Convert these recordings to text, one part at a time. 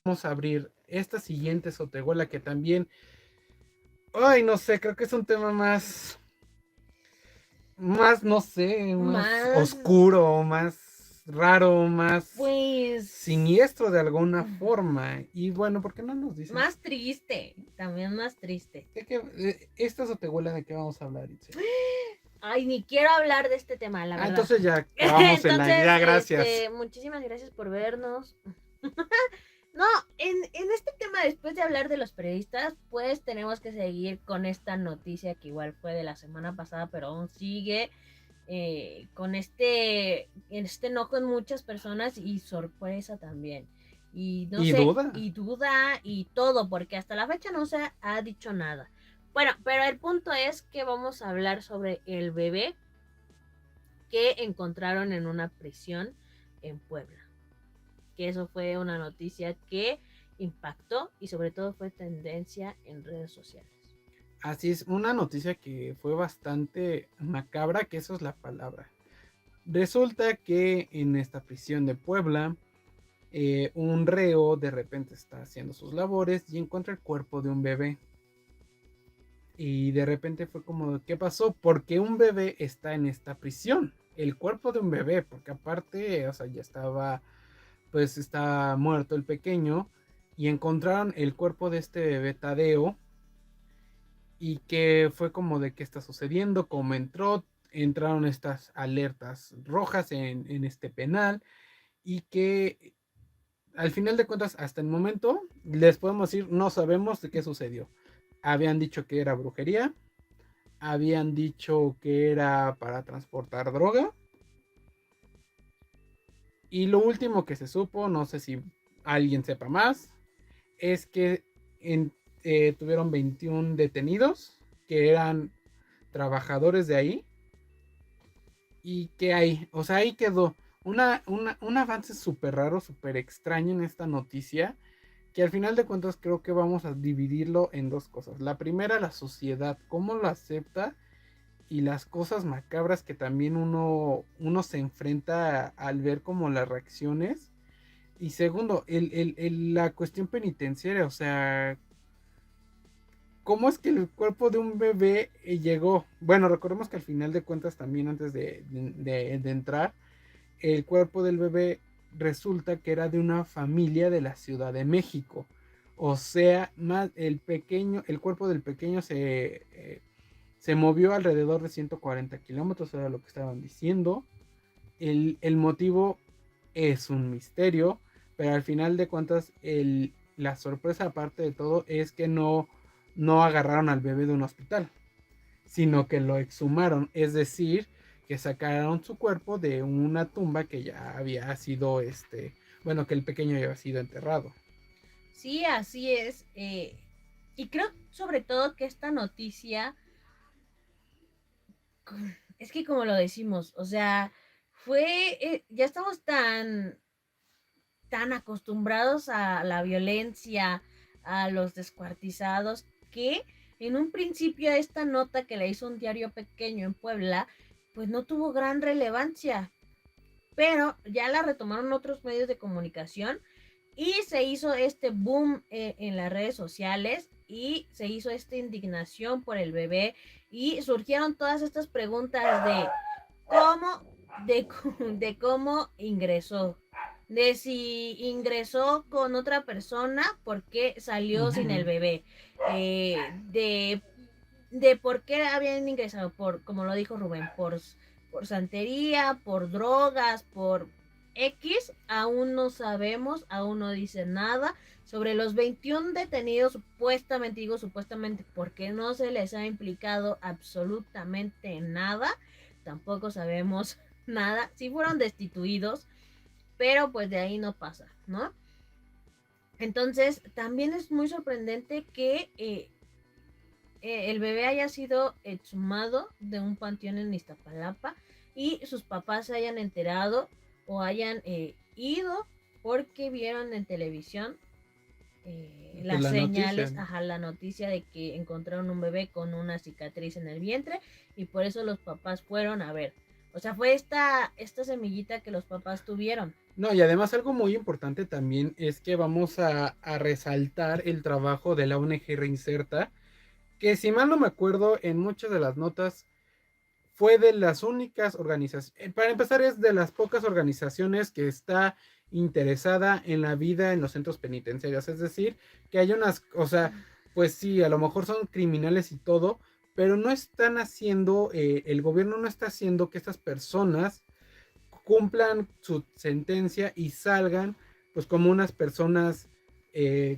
Vamos a abrir esta siguiente sotehuela que también, ay, no sé, creo que es un tema más, no sé, más Más, oscuro, más raro, más pues, siniestro de alguna forma. Y bueno, ¿por qué no nos más dices triste, también más triste. esta sotehuela de qué vamos a hablar, Itzel? Ay, ni quiero hablar de este tema, la Ah, verdad. entonces ya acabamos en la, Entonces, ya, gracias. muchísimas gracias por vernos. No, en este tema, después de hablar de los periodistas, pues tenemos que seguir con esta noticia que igual fue de la semana pasada, pero aún sigue con este enojo en muchas personas y sorpresa también. Y no Y sé, duda. y duda y todo, porque hasta la fecha no se ha dicho nada. Bueno, pero el punto es que vamos a hablar sobre el bebé que encontraron en una prisión en Puebla. Que eso fue una noticia que impactó y sobre todo fue tendencia en redes sociales. Así es, una noticia que fue bastante macabra, que eso es la palabra. Resulta que en esta prisión de Puebla, un reo de repente está haciendo sus labores y encuentra el cuerpo de un bebé. Y de repente fue como, ¿qué pasó? ¿Por qué un bebé está en esta prisión? El cuerpo de un bebé, porque aparte, o sea, ya estaba, pues está muerto el pequeño y encontraron el cuerpo de este bebé Tadeo y que fue como de qué está sucediendo, cómo entraron estas alertas rojas en este penal y que al final de cuentas, hasta el momento, les podemos decir, no sabemos de qué sucedió. Habían dicho que era brujería, habían dicho que era para transportar droga, y lo último que se supo, no sé si alguien sepa más, es que en, tuvieron 21 detenidos que eran trabajadores de ahí y que ahí, o sea, ahí quedó un avance súper raro, súper extraño en esta noticia que al final de cuentas creo que vamos a dividirlo en dos cosas. La primera, la sociedad, cómo lo acepta y las cosas macabras que también uno se enfrenta al ver como las reacciones. Y segundo, la cuestión penitenciaria, o sea, ¿cómo es que el cuerpo de un bebé llegó? Bueno, recordemos que al final de cuentas también antes de entrar, el cuerpo del bebé resulta que era de una familia de la Ciudad de México. O sea, más el cuerpo del pequeño se movió alrededor de 140 kilómetros, era lo que estaban diciendo. El motivo es un misterio, pero al final de cuentas la sorpresa aparte de todo es que no agarraron al bebé de un hospital, sino que lo exhumaron, es decir, que sacaron su cuerpo de una tumba que ya había sido, bueno, que el pequeño ya había sido enterrado. Sí, así es. Y creo sobre todo que esta noticia, es que como lo decimos, o sea, ya estamos tan acostumbrados a la violencia, a los descuartizados, que en un principio esta nota que le hizo un diario pequeño en Puebla, pues no tuvo gran relevancia, pero ya la retomaron otros medios de comunicación y se hizo este boom en las redes sociales y se hizo esta indignación por el bebé y surgieron todas estas preguntas de cómo, de cómo ingresó, de si ingresó con otra persona, por qué salió sin el Ujú. bebé, eh, de, de por qué habían ingresado, como lo dijo Rubén, por santería, por drogas, por X, aún no sabemos, aún no dice nada sobre los 21 detenidos, supuestamente, digo supuestamente, porque no se les ha implicado absolutamente nada, tampoco sabemos nada, si fueron destituidos, pero pues de ahí no pasa, ¿no? Entonces, también es muy sorprendente que el bebé haya sido exhumado de un panteón en Iztapalapa y sus papás se hayan enterado o hayan ido porque vieron en televisión Pues las la noticia, señales, ¿no? ajá, la noticia de que encontraron un bebé con una cicatriz en el vientre y por eso los papás fueron a ver. O sea, fue esta semillita que los papás tuvieron. No, y además algo muy importante también es que vamos a resaltar el trabajo de la ONG Reinserta, que si mal no me acuerdo, en muchas de las notas fue de las únicas organizaciones, para empezar es de las pocas organizaciones que está interesada en la vida en los centros penitenciarios, es decir, que hay unas, o sea, pues sí, a lo mejor son criminales y todo, pero no están haciendo, el gobierno no está haciendo que estas personas cumplan su sentencia y salgan pues como unas personas,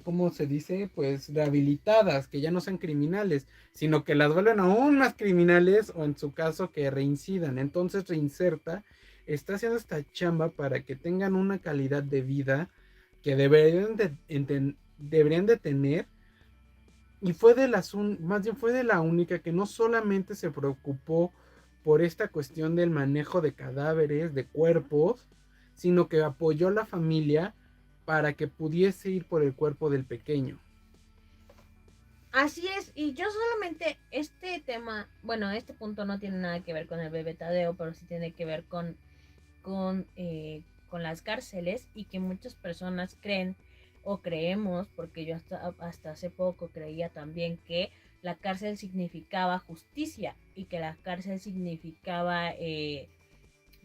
¿cómo se dice? Pues rehabilitadas, que ya no sean criminales, sino que las vuelven aún más criminales o en su caso que reincidan. Entonces Reinserta está haciendo esta chamba para que tengan una calidad de vida que deberían de tener y fue de las más bien fue de la única que no solamente se preocupó por esta cuestión del manejo de cadáveres, de cuerpos, sino que apoyó a la familia para que pudiese ir por el cuerpo del pequeño. Así es, y yo solamente este tema, bueno, este punto no tiene nada que ver con el bebé Tadeo, pero sí tiene que ver con las cárceles y que muchas personas creen o creemos, porque yo hasta hace poco creía también que la cárcel significaba justicia y que la cárcel significaba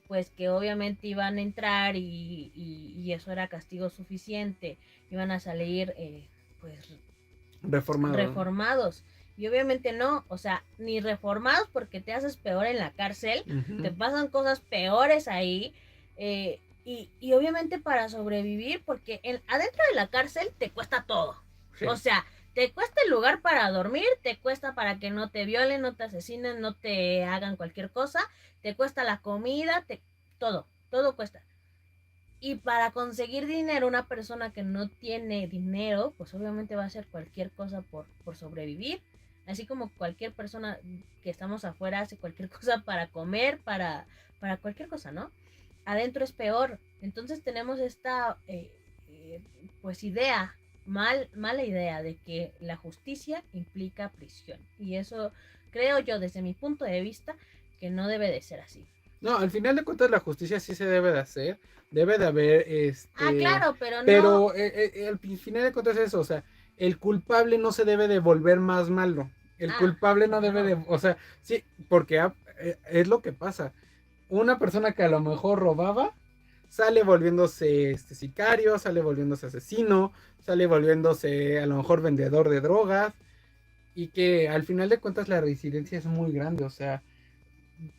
pues que obviamente iban a entrar y eso era castigo suficiente, iban a salir pues Reformado. reformados. Y obviamente no, o sea, ni reformados porque te haces peor en la cárcel, te pasan cosas peores ahí. Y obviamente para sobrevivir, porque adentro de la cárcel te cuesta todo. Sí. O sea, te cuesta el lugar para dormir, te cuesta para que no te violen, no te asesinen, no te hagan cualquier cosa, te cuesta la comida, todo cuesta. Y para conseguir dinero, una persona que no tiene dinero, pues obviamente va a hacer cualquier cosa por sobrevivir. Así como cualquier persona que estamos afuera hace cualquier cosa para comer, para cualquier cosa, ¿no? Adentro es peor. Entonces tenemos esta, pues mala idea de que la justicia implica prisión. Y eso creo yo, desde mi punto de vista, que no debe de ser así. No, al final de cuentas la justicia sí se debe de hacer, debe de haber claro, pero pero no. Al final de cuentas es eso, o sea, el culpable no se debe de volver más malo. El culpable no debe de, o sea, sí, porque es lo que pasa. Una persona que a lo mejor robaba sale volviéndose sicario, sale volviéndose asesino, sale volviéndose a lo mejor vendedor de drogas y que al final de cuentas la reincidencia es muy grande, o sea,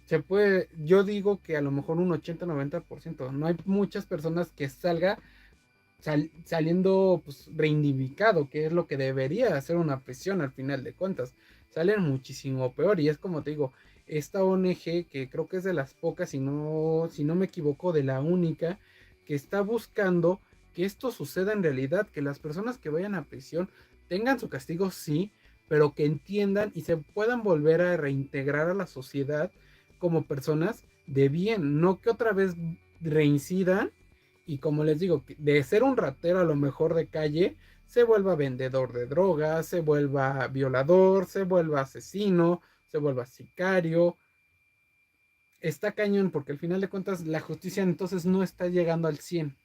se puede, yo digo que a lo mejor un 80-90%. No hay muchas personas que saliendo pues reivindicado, que es lo que debería hacer una prisión al final de cuentas. Salen muchísimo peor y es como te digo, esta ONG que creo que es de las pocas, si no me equivoco, de la única que está buscando que esto suceda en realidad, que las personas que vayan a prisión tengan su castigo, sí, pero que entiendan y se puedan volver a reintegrar a la sociedad como personas de bien, no que otra vez reincidan y como les digo, de ser un ratero a lo mejor de calle, se vuelva vendedor de drogas, se vuelva violador, se vuelva asesino, se vuelva sicario. Está cañón porque al final de cuentas la justicia entonces no está llegando al 100.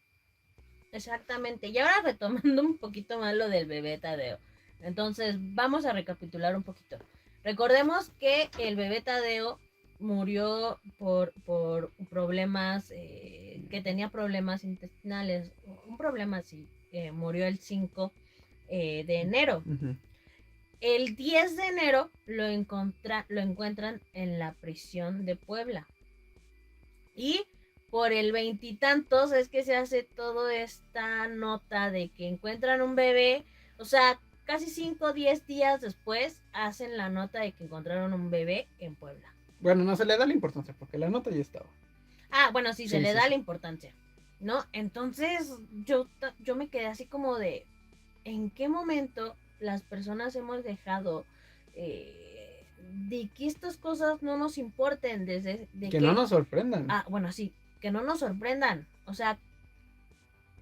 Exactamente. Y ahora retomando un poquito más lo del bebé Tadeo. Entonces, vamos a recapitular un poquito. Recordemos que el bebé Tadeo murió por problemas, que tenía problemas intestinales. Un problema así. Murió el 5 de enero. El 10 de enero lo encuentran en la prisión de Puebla. Y por el veintitantos es que se hace toda esta nota de que encuentran un bebé. O sea, casi 5 o 10 días después hacen la nota de que encontraron un bebé en Puebla. Bueno, no se le da la importancia porque la nota ya estaba. Bueno, sí, se le da la importancia, ¿no? Entonces yo me quedé así como de, ¿en qué momento las personas hemos dejado de que estas cosas no nos importen? Que no nos sorprendan. Bueno, sí, que no nos sorprendan. O sea,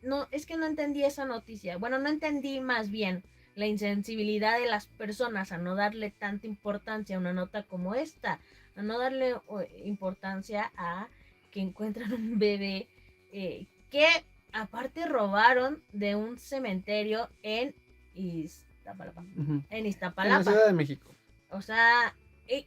no, es que no entendí esa noticia. Bueno, no entendí más bien la insensibilidad de las personas a no darle tanta importancia a una nota como esta, a no darle importancia a que encuentran un bebé, que que aparte robaron de un cementerio en Iztapalapa. Ujú. En En la Iztapalapa. Ciudad de México. O sea,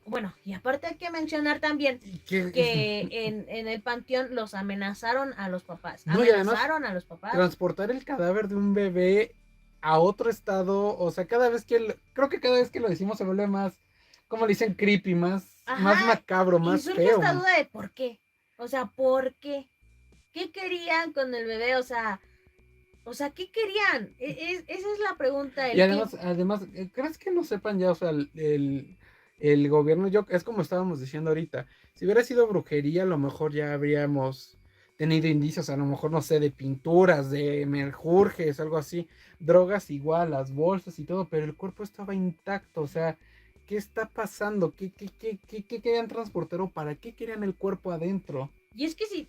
bueno, y aparte hay que mencionar también ¿Y qué? que en el panteón los amenazaron a los papás. No, y además Amenazaron a los papás. transportar el cadáver de un bebé a otro estado, o sea, creo que cada vez que lo decimos se vuelve más, como le dicen, creepy, más Ajá, macabro, y más surge feo. esta duda de por qué. O sea, ¿por qué? ¿Qué querían con el bebé? O sea, ¿qué querían? Esa es la pregunta. Y además, ¿crees que no sepan ya? O sea, el gobierno, es como estábamos diciendo ahorita, si hubiera sido brujería, a lo mejor ya habríamos tenido indicios, a lo mejor, no sé, de pinturas, de menjurjes, algo así, drogas igual, las bolsas y todo, pero el cuerpo estaba intacto, o sea, ¿qué está pasando? ¿Qué querían transportar o para qué querían el cuerpo adentro? Y es que si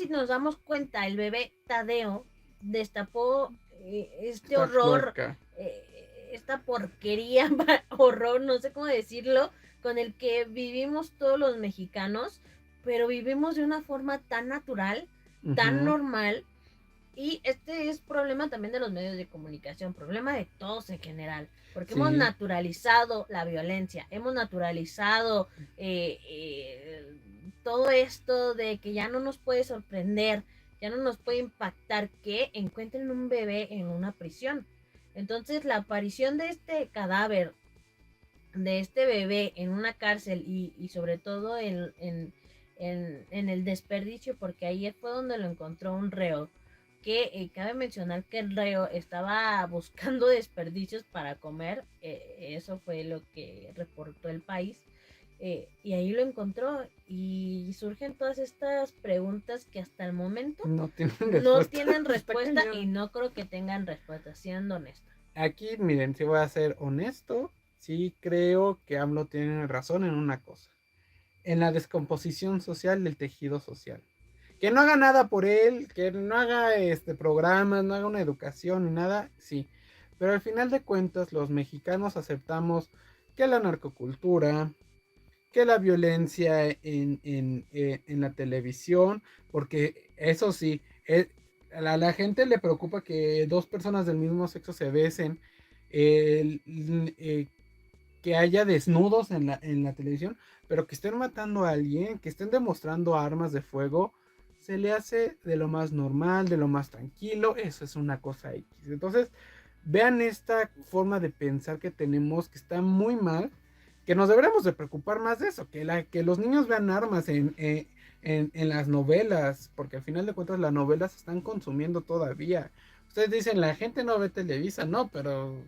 nos damos cuenta, el bebé Tadeo destapó este Esta horror, cloaca. esta porquería, horror, no sé cómo decirlo, con el que vivimos todos los mexicanos, pero vivimos de una forma tan natural, tan normal. Y este es problema también de los medios de comunicación, problema de todos en general, porque hemos Sí. naturalizado la violencia, hemos naturalizado todo esto de que ya no nos puede sorprender, ya no nos puede impactar que encuentren un bebé en una prisión. Entonces la aparición de este cadáver, de este bebé en una cárcel y sobre todo en el desperdicio, porque ahí fue donde lo encontró un reo, que cabe mencionar que el reo estaba buscando desperdicios para comer, eso fue lo que reportó el país, y ahí lo encontró y surgen todas estas preguntas que hasta el momento No tienen no respuesta. tienen Está respuesta cañón. y no creo que tengan respuesta, siendo honesta. Aquí, miren, si voy a ser honesto, sí creo que AMLO tiene razón en una cosa, en la descomposición social del tejido social. Que no haga nada por él, que no haga programas, no haga una educación ni nada, sí. Pero al final de cuentas, los mexicanos aceptamos que la narcocultura, que la violencia en la televisión, porque eso sí, a la gente le preocupa que dos personas del mismo sexo se besen, el- eh, que haya desnudos en la televisión, pero que estén matando a alguien, que estén demostrando armas de fuego, se le hace de lo más normal, de lo más tranquilo, eso es una cosa X. Entonces, vean esta forma de pensar que tenemos, que está muy mal, que nos deberíamos de preocupar más de eso, que los niños vean armas en las novelas, porque al final de cuentas las novelas se están consumiendo todavía. Ustedes dicen, la gente no ve Televisa, no, pero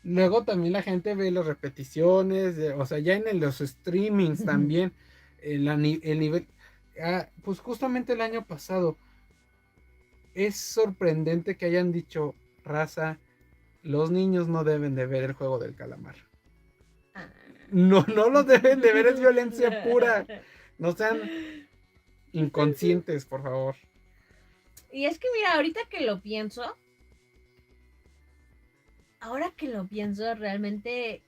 luego también la gente ve las repeticiones, o sea, ya en los streamings también, el nivel, pues justamente el año pasado, es sorprendente que hayan dicho, raza, los niños no deben de ver el juego del calamar. No, no lo deben de ver, es violencia pura. No sean inconscientes, por favor. Y es que mira, ahora que lo pienso, realmente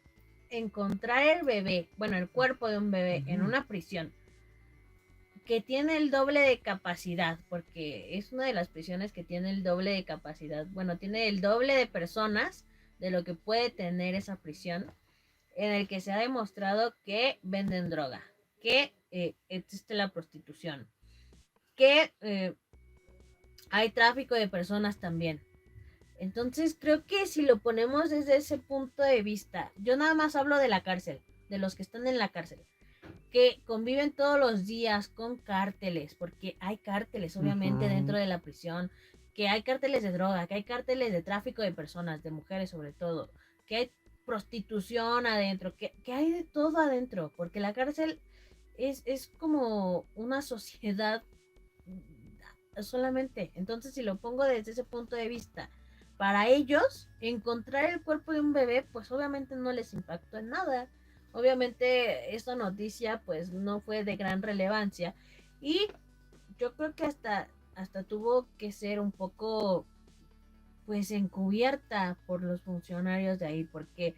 encontrar el bebé, bueno, el cuerpo de un bebé en una prisión que tiene el doble de capacidad, porque es una de las prisiones que tiene el doble de capacidad, bueno, tiene el doble de personas de lo que puede tener esa prisión, en el que se ha demostrado que venden droga, que existe la prostitución, que hay tráfico de personas también. Entonces creo que si lo ponemos desde ese punto de vista, yo nada más hablo de la cárcel, de los que están en la cárcel, que conviven todos los días con cárteles, porque hay cárteles obviamente dentro de la prisión, que hay cárteles de droga, que hay cárteles de tráfico de personas, de mujeres sobre todo, que hay prostitución adentro, que hay de todo adentro, porque la cárcel es como una sociedad solamente. Entonces, si lo pongo desde ese punto de vista, para ellos, encontrar el cuerpo de un bebé, pues obviamente no les impactó en nada. Obviamente, esta noticia, pues no fue de gran relevancia. Y yo creo que hasta tuvo que ser un poco, pues, encubierta por los funcionarios de ahí, porque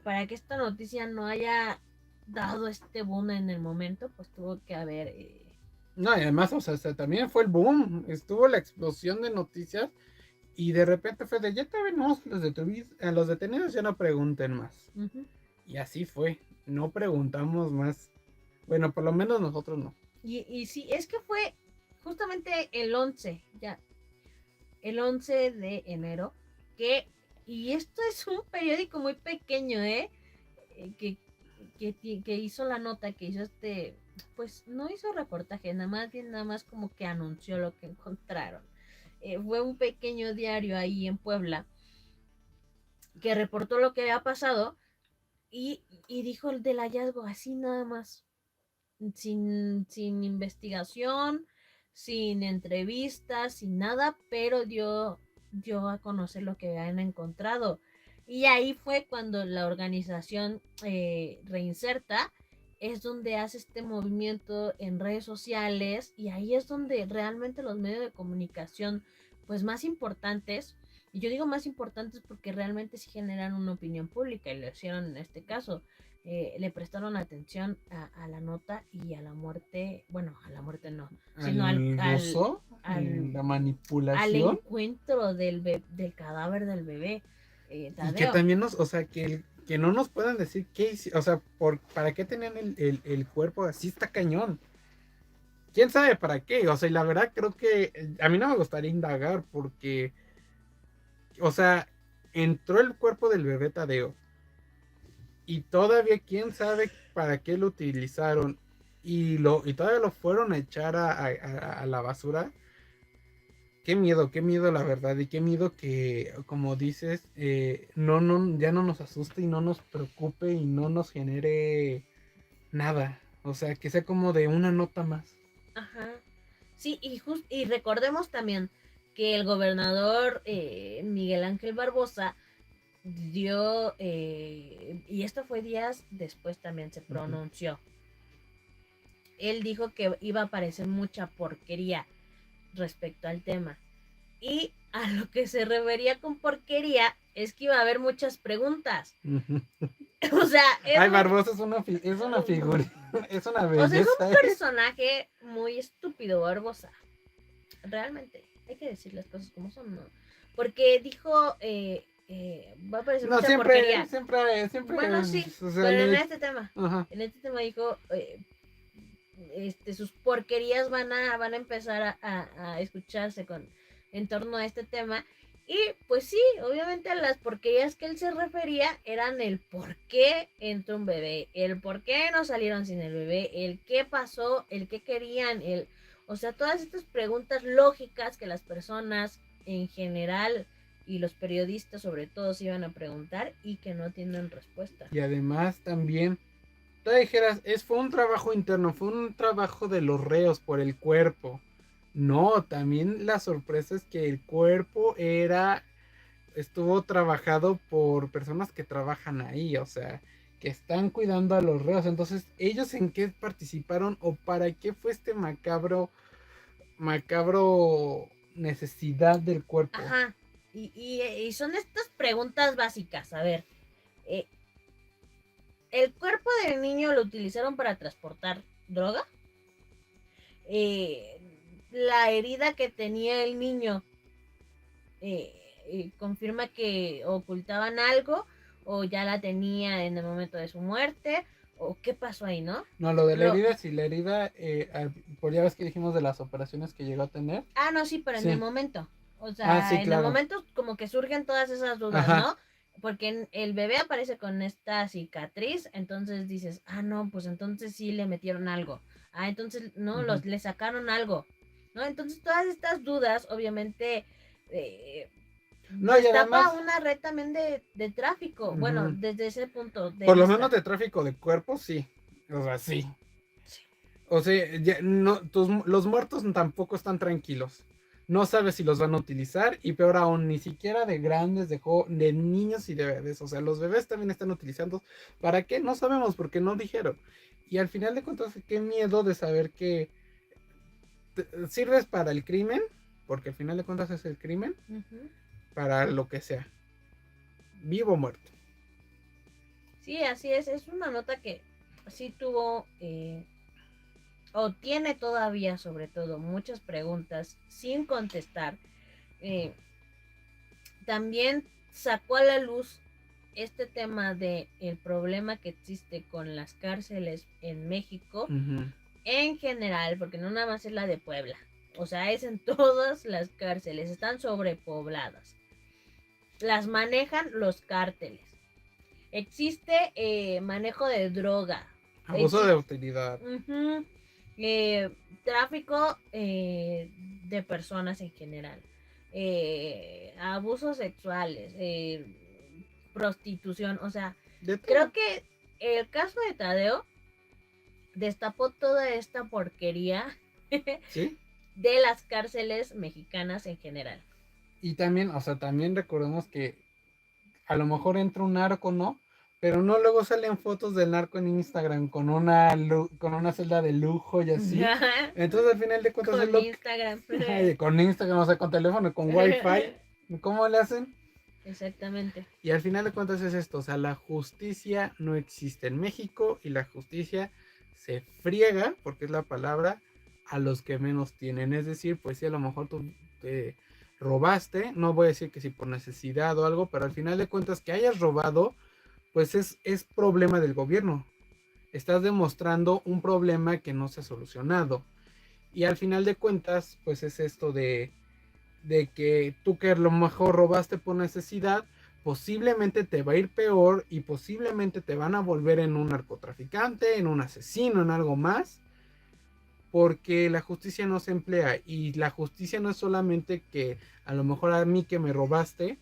para que esta noticia no haya dado este boom en el momento, pues tuvo que haber No, y además, o sea, también fue el boom, estuvo la explosión de noticias y de repente fue de, ya tenemos a los detenidos, ya no pregunten más. Ujú. Y así fue, no preguntamos más. Bueno, por lo menos nosotros no. Y sí, es que fue justamente el 11, ya, el 11 de enero, que, y esto es un periódico muy pequeño, ¿eh? Que, que hizo la nota, que hizo pues no hizo reportaje, nada más como que anunció lo que encontraron. Fue un pequeño diario ahí en Puebla que reportó lo que había pasado y dijo el del hallazgo así nada más, sin investigación, sin entrevistas, sin nada, pero dio a conocer lo que habían encontrado. Y ahí fue cuando la organización Reinserta es donde hace este movimiento en redes sociales y ahí es donde realmente los medios de comunicación pues más importantes, y yo digo más importantes porque realmente sí generan una opinión pública y lo hicieron en este caso, le prestaron atención a la nota y a la muerte, bueno, a la muerte no, sino Al buzo, la al manipulación. encuentro del cadáver del bebé, Y que Tadeo. también o sea, que no nos puedan decir o sea, ¿para qué tenían el cuerpo así? Está cañón. ¿Quién sabe para qué? O sea, y la verdad creo que a mí no me gustaría indagar porque, o sea, entró el cuerpo del bebé Tadeo y todavía quién sabe para qué lo utilizaron y todavía lo fueron a echar a la basura. Qué miedo la verdad y qué miedo que, como dices, ya no nos asuste y no nos preocupe y no nos genere nada. O sea, que sea como de una nota más. Ajá. Sí, y recordemos también que el gobernador Miguel Ángel Barbosa dio, y esto fue días después también se Ujú. pronunció. Él dijo que iba a aparecer mucha porquería respecto al tema. Y a lo que se refería con porquería es que iba a haber muchas preguntas. Ujú. O sea, Ay, Barbosa es una figura, es una o sea, es un belleza, ¿eh? personaje muy estúpido, Barbosa. Realmente, hay que decir las cosas como son, ¿no? Porque dijo, va a aparecer No, mucha siempre, porquería. siempre, Bueno, sí, o sea, pero ajá. en este tema dijo, sus porquerías van a empezar a escucharse en torno a este tema. Y pues sí, obviamente las porquerías que él se refería eran el por qué entró un bebé, el por qué no salieron sin el bebé, el qué pasó, el qué querían, o sea, todas estas preguntas lógicas que las personas en general y los periodistas sobre todo se iban a preguntar y que no tienen respuesta. Y además también tú dijeras, fue un trabajo interno, fue un trabajo de los reos por el cuerpo. No, también la sorpresa es que el cuerpo estuvo trabajado por personas que trabajan ahí, o sea, que están cuidando a los reos. Entonces, ¿ellos en qué participaron o para qué fue este macabro necesidad del cuerpo? Ajá. Y son estas preguntas básicas. A ver, eh, ¿el cuerpo del niño lo utilizaron para transportar droga? Eh, ¿La herida que tenía el niño confirma que ocultaban algo o ya la tenía en el momento de su muerte? ¿O qué pasó ahí, no? No, lo de la Lo, herida, sí, la herida, por ya ves que dijimos de las operaciones que llegó a tener. no, sí, pero en el Sí. momento. O Ah, sea, sí, en el claro. momento como que surgen todas esas dudas, Ajá. ¿no? Porque el bebé aparece con esta cicatriz, entonces dices, no, pues entonces sí le metieron algo. Entonces, no, Ujú. le sacaron algo, ¿no? Entonces todas estas dudas, obviamente, eh, No, y destapa además, una red también de tráfico. Bueno, ujú, desde ese punto de por lo menos vista. de tráfico de cuerpos, sí. O sea, sí. Sí. O sea, no, los muertos tampoco están tranquilos. No sabes si los van a utilizar y peor aún, ni siquiera de grandes, de niños y de bebés. O sea, los bebés también están utilizando. ¿Para qué? No sabemos porque no dijeron. Y al final de cuentas, qué miedo de saber que sirves para el crimen, porque al final de cuentas es el crimen, Ujú. para lo que sea, vivo o muerto. Sí, así es. Es una nota que sí tuvo o tiene todavía sobre todo muchas preguntas sin contestar. También sacó a la luz este tema de el problema que existe con las cárceles en México en general, porque no nada más es la de Puebla, o sea, es en todas las cárceles, están sobrepobladas, las manejan los cárteles, existe manejo de droga, abuso de autoridad, tráfico de personas en general, abusos sexuales, prostitución, o sea, creo que el caso de Tadeo destapó toda esta porquería ¿sí? de las cárceles mexicanas en general. Y también, o sea, también recordemos que a lo mejor entra un narco, ¿no? Pero no luego salen fotos del narco en Instagram con una celda de lujo y así. Entonces al final de cuentas con es lo Instagram. con Instagram, o sea, con teléfono, con Wi-Fi. ¿Cómo le hacen? Exactamente. Y al final de cuentas es esto, o sea, la justicia no existe en México y la justicia se friega, porque es la palabra, a los que menos tienen. Es decir, pues si a lo mejor tú te robaste, no voy a decir que si por necesidad o algo, pero al final de cuentas que hayas robado, pues es problema del gobierno. Estás demostrando un problema que no se ha solucionado. Y al final de cuentas, pues es esto de que tú que a lo mejor robaste por necesidad, posiblemente te va a ir peor y posiblemente te van a volver en un narcotraficante, en un asesino, en algo más, porque la justicia no se emplea y la justicia no es solamente que a lo mejor a mí que me robaste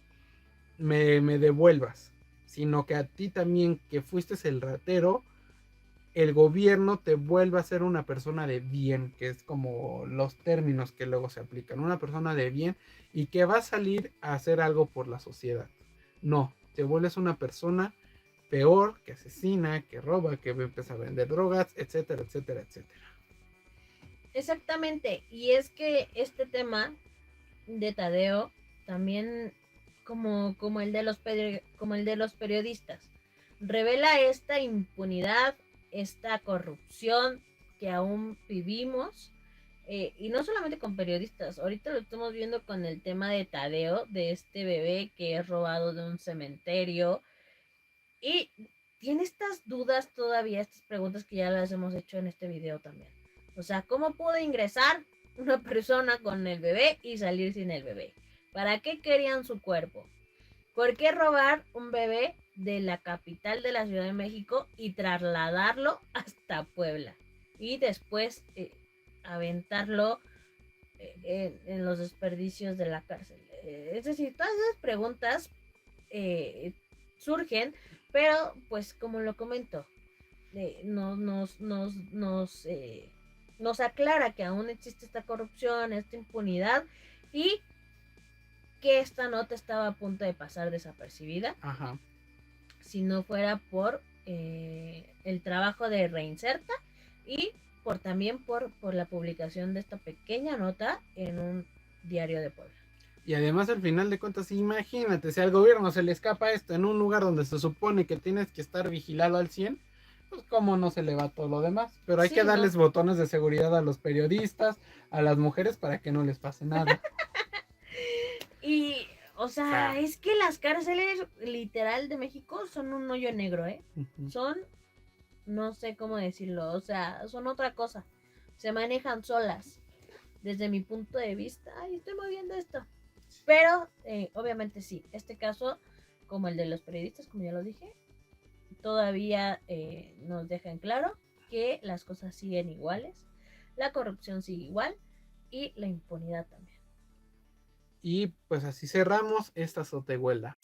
me devuelvas, sino que a ti también que fuiste el ratero, el gobierno te vuelve a ser una persona de bien, que es como los términos que luego se aplican, una persona de bien y que va a salir a hacer algo por la sociedad. No, te vuelves una persona peor, que asesina, que roba, que empieza a vender drogas, etcétera, etcétera, etcétera. Exactamente, y es que este tema de Tadeo también como el de los periodistas revela esta impunidad, esta corrupción que aún vivimos, y no solamente con periodistas, ahorita lo estamos viendo con el tema de Tadeo, de este bebé que es robado de un cementerio, y tiene estas dudas todavía, estas preguntas que ya las hemos hecho en este video también. O sea, ¿cómo pudo ingresar una persona con el bebé y salir sin el bebé? ¿Para qué querían su cuerpo? ¿Por qué robar un bebé de la capital de la Ciudad de México y trasladarlo hasta Puebla? Y después aventarlo en los desperdicios de la cárcel. Es decir, todas esas preguntas surgen, pero pues como lo comento, nos aclara que aún existe esta corrupción, esta impunidad y que esta nota estaba a punto de pasar desapercibida. Ajá. Si no fuera por el trabajo de Reinserta y también por la publicación de esta pequeña nota en un diario de Puebla. Y además al final de cuentas, imagínate, si al gobierno se le escapa esto en un lugar donde se supone que tienes que estar vigilado al 100, pues cómo no se le va todo lo demás. Pero hay que darles botones de seguridad a los periodistas, a las mujeres para que no les pase nada. Y, o sea, es que las cárceles literal de México son un hoyo negro, ¿eh? Son, no sé cómo decirlo, o sea, son otra cosa. Se manejan solas, desde mi punto de vista. Ay, estoy moviendo esto. Pero, obviamente sí, este caso, como el de los periodistas, como ya lo dije, todavía nos deja en claro que las cosas siguen iguales, la corrupción sigue igual y la impunidad también. Y pues así cerramos esta sotehuela.